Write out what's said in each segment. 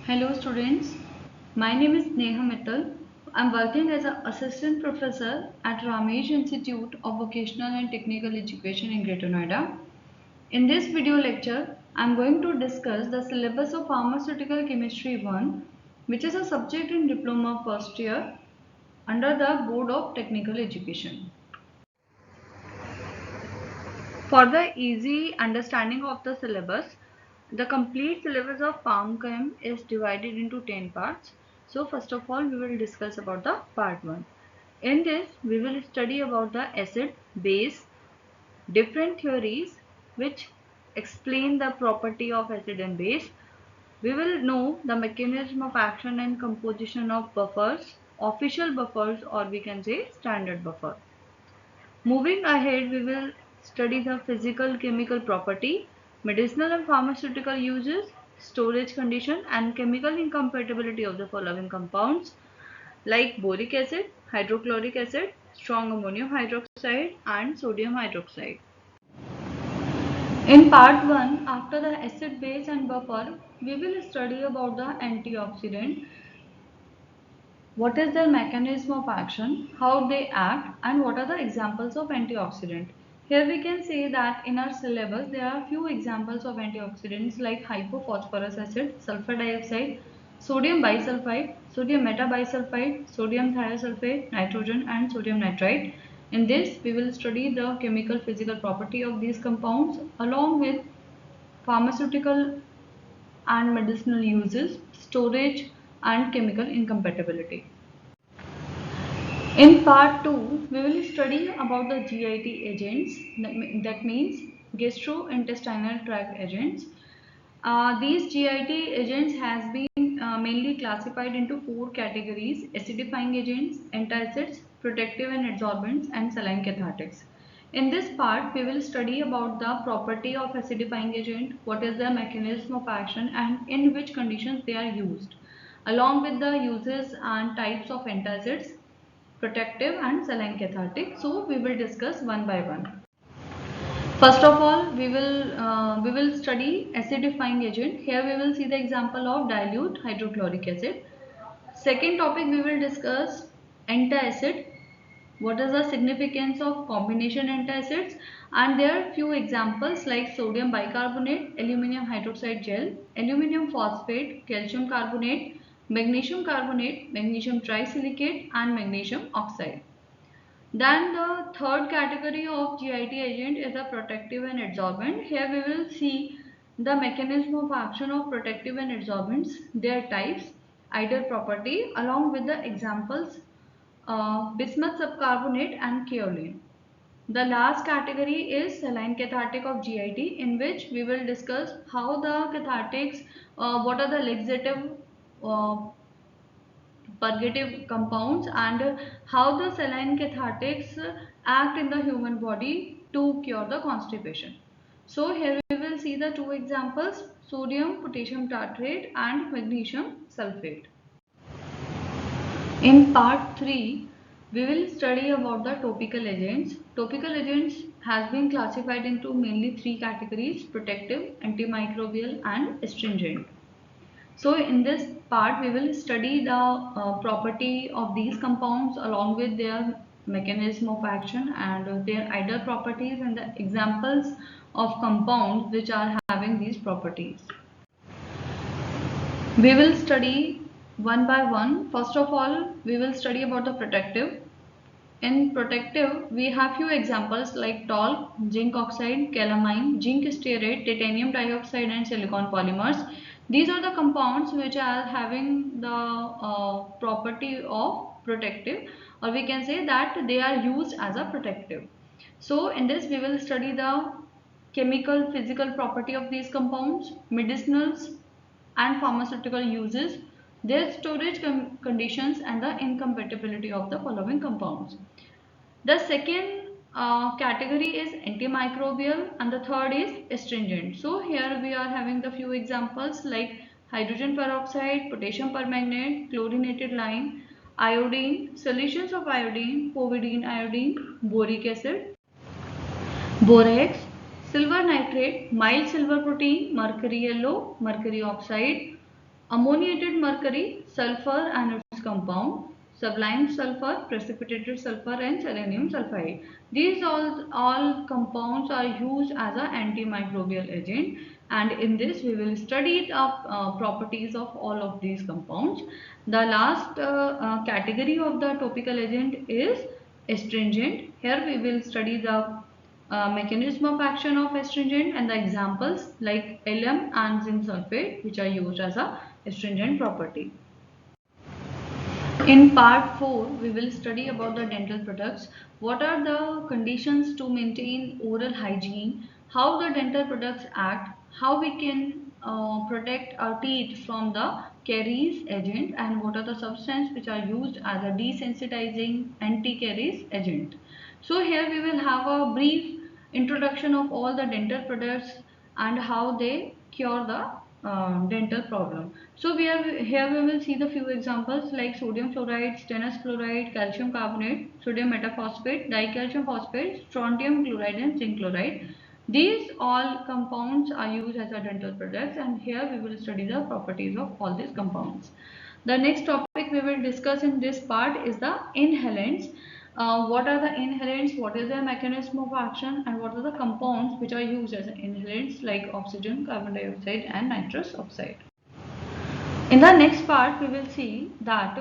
Hello students, my name is Neha Mittal. I am working as an assistant professor at Ramesh Institute of Vocational and Technical Education in Greater Noida. In this video lecture, I am going to discuss the syllabus of Pharmaceutical Chemistry 1, which is a subject in Diploma first year under the Board of Technical Education. For the easy understanding of the syllabus, the complete syllabus of PharmChem is divided into 10 parts. So first of all, we will discuss about the part 1. In this, we will study about the acid, base, different theories which explain the property of acid and base. We will know the mechanism of action and composition of buffers, official buffers, or we can say standard buffer. Moving ahead, we will study the physical chemical property, medicinal and pharmaceutical uses, storage condition and chemical incompatibility of the following compounds like boric acid, hydrochloric acid, strong ammonium hydroxide and sodium hydroxide. In part 1, after the acid, base and buffer, we will study about the antioxidant. What is their mechanism of action, how they act, and what are the examples of antioxidant? Here we can say that in our syllabus there are few examples of antioxidants like hypophosphorus acid, sulfur dioxide, sodium bisulfite, sodium metabisulfite, sodium thiosulfate, nitrogen and sodium nitrite. In this we will study the chemical physical property of these compounds along with pharmaceutical and medicinal uses, storage and chemical incompatibility. In part 2, we will study about the GIT agents, that means gastrointestinal tract agents. These GIT agents has been mainly classified into 4 categories: acidifying agents, antacids, protective and adsorbents, and saline cathartics. In this part, we will study about the property of acidifying agent, what is the mechanism of action and in which conditions they are used, along with the uses and types of antacids, protective and saline cathartic. So we will discuss one by one. First of all, we will study acidifying agent. Here we will see the example of dilute hydrochloric acid. Second topic we will discuss antacid. What is the significance of combination antacids? And there are few examples like sodium bicarbonate, aluminum hydroxide gel, aluminum phosphate, calcium carbonate, magnesium carbonate, magnesium trisilicate, and magnesium oxide. Then the third category of GIT agent is a protective and adsorbent. Here we will see the mechanism of action of protective and adsorbents, their types, ideal property, along with the examples bismuth subcarbonate and kaolin. The last category is saline cathartic of GIT, in which we will discuss how the cathartics, what are the laxative uh, purgative compounds and how the saline cathartics act in the human body to cure the constipation. So here we will see the two examples: sodium potassium tartrate and magnesium sulfate. In part 3, we will study about the topical agents. Topical agents has been classified into mainly 3 categories: protective, antimicrobial and astringent. So in this part, we will study the property of these compounds along with their mechanism of action and their ideal properties and the examples of compounds which are having these properties. We will study one by one. First of all, we will study about the protective. In protective, we have few examples like talc, zinc oxide, calamine, zinc stearate, titanium dioxide and silicon polymers. These are the compounds which are having the property of protective, or we can say that they are used as a protective. So in this we will study the chemical physical property of these compounds, medicinals and pharmaceutical uses, their storage conditions and the incompatibility of the following compounds. The second category is antimicrobial and the third is astringent. So here we are having the few examples like hydrogen peroxide, potassium permanganate, chlorinated lime, iodine, solutions of iodine, povidone iodine, boric acid, borax, silver nitrate, mild silver protein, mercury yellow, mercury oxide, Ammoniated mercury, sulfur and its compound, sublimed sulfur, precipitated sulfur and selenium sulfide. These all compounds are used as an antimicrobial agent, and in this we will study the properties of all of these compounds. The last category of the topical agent is astringent. Here we will study the mechanism of action of astringent and the examples like alum and zinc sulfate, which are used as a astringent property. In part 4, we will study about the dental products. What are the conditions to maintain oral hygiene, how the dental products act, how we can protect our teeth from the caries agent, and what are the substances which are used as a desensitizing anti-caries agent. So here we will have a brief introduction of all the dental products and how they cure the dental problem. So here we will see the few examples like sodium chloride, stannous chloride, calcium carbonate, sodium metaphosphate, dicalcium phosphate, strontium chloride and zinc chloride. These all compounds are used as a dental products, and here we will study the properties of all these compounds. The next topic we will discuss in this part is the inhalants. What are the inhalants, what is their mechanism of action, and what are the compounds which are used as inhalants like oxygen, carbon dioxide and nitrous oxide. In the next part we will see that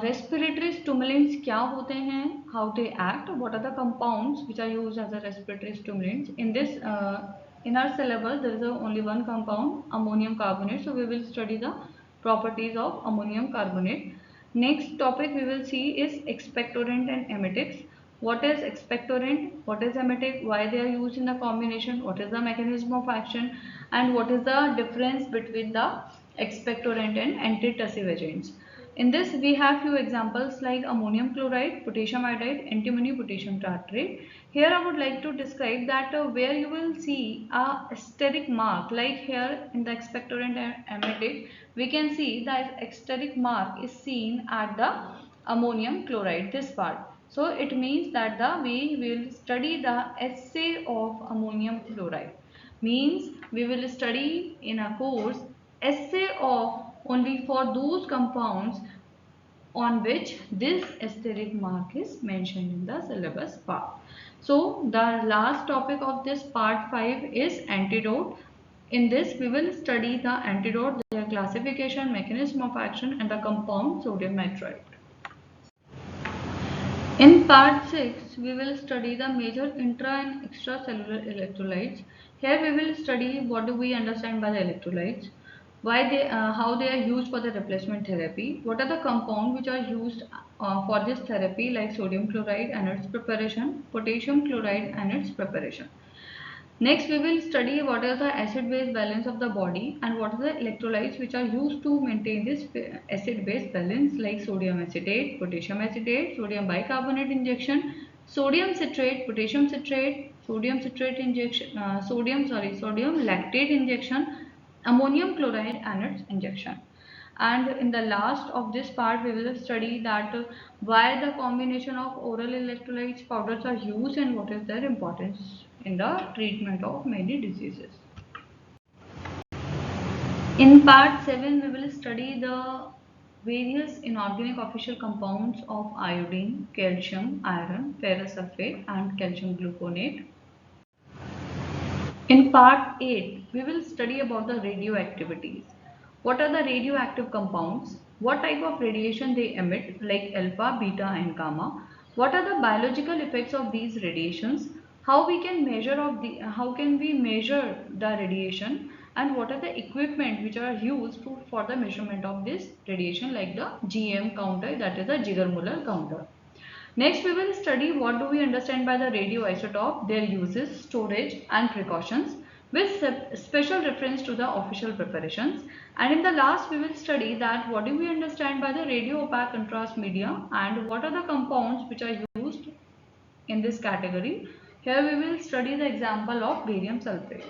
respiratory stimulants क्या होते हैं, how they act, what are the compounds which are used as a respiratory stimulants. In our syllabus there is only one compound, ammonium carbonate, so we will study the properties of ammonium carbonate. Next topic we will see is expectorant and emetics. What is expectorant, what is emetic, why they are used in the combination, what is the mechanism of action, and what is the difference between the expectorant and antitussive agents. In this, we have few examples like ammonium chloride, potassium iodide, antimony potassium tartrate. Here I would like to describe that where you will see a steric mark, like here in the expectorant and emetic, we can see that steric mark is seen at the ammonium chloride, this part. So it means that we will study the assay of ammonium chloride. Means we will study in a course assay of only for those compounds on which this asterisk mark is mentioned in the syllabus part. So the last topic of this part 5 is antidote. In this we will study the antidote, their classification, mechanism of action and the compound sodium nitrite. In part 6 we will study the major intra and extracellular electrolytes. Here we will study what do we understand by the electrolytes, how they are used for the replacement therapy, what are the compounds which are used for this therapy like sodium chloride and its preparation, potassium chloride and its preparation. Next we will study what is the acid base balance of the body and what are the electrolytes which are used to maintain this acid base balance like sodium acetate, sodium bicarbonate injection, sodium citrate, potassium citrate, sodium citrate injection, sodium lactate injection, ammonium chloride and its injection. And in the last of this part we will study that why the combination of oral electrolytes powders are used and what is their importance in the treatment of many diseases. In part 7 we will study the various inorganic official compounds of iodine, calcium, iron, ferrous sulfate and calcium gluconate. In part 8 we will study about the radioactivities. What are the radioactive compounds? What type of radiation they emit like alpha, beta and gamma? What are the biological effects of these radiations? How we can how can we measure the radiation, and what are the equipment which are used for the measurement of this radiation like the GM counter, that is the Ziegler-Muller counter. Next we will study what do we understand by the radioisotope, their uses, storage and precautions with special reference to the official preparations. And in the last we will study that what do we understand by the radio opaque contrast media and what are the compounds which are used in this category. Here we will study the example of barium sulfate.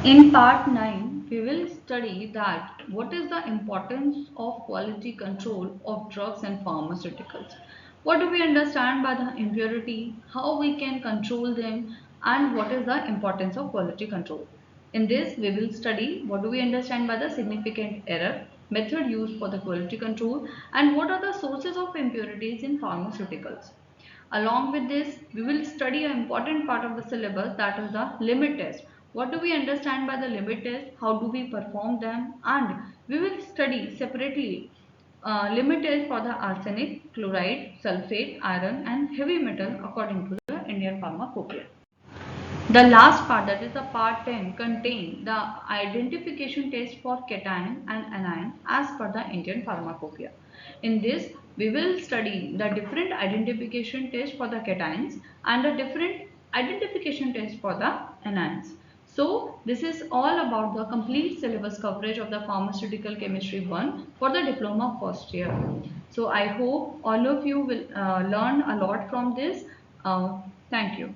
In part 9, we will study that what is the importance of quality control of drugs and pharmaceuticals. What do we understand by the impurity, how we can control them, and what is the importance of quality control. In this, we will study what do we understand by the significant error, method used for the quality control, and what are the sources of impurities in pharmaceuticals. Along with this, we will study an important part of the syllabus, that is the limit test. What do we understand by the limit test? How do we perform them? And we will study separately limit test for the arsenic, chloride, sulfate, iron and heavy metal according to the Indian Pharmacopoeia. The last part, that is the part 10, contain the identification test for cation and anion as per the Indian Pharmacopoeia. In this, we will study the different identification test for the cations and the different identification test for the anions. So, this is all about the complete syllabus coverage of the Pharmaceutical Chemistry 1 for the diploma first year. So, I hope all of you will learn a lot from this. Thank you.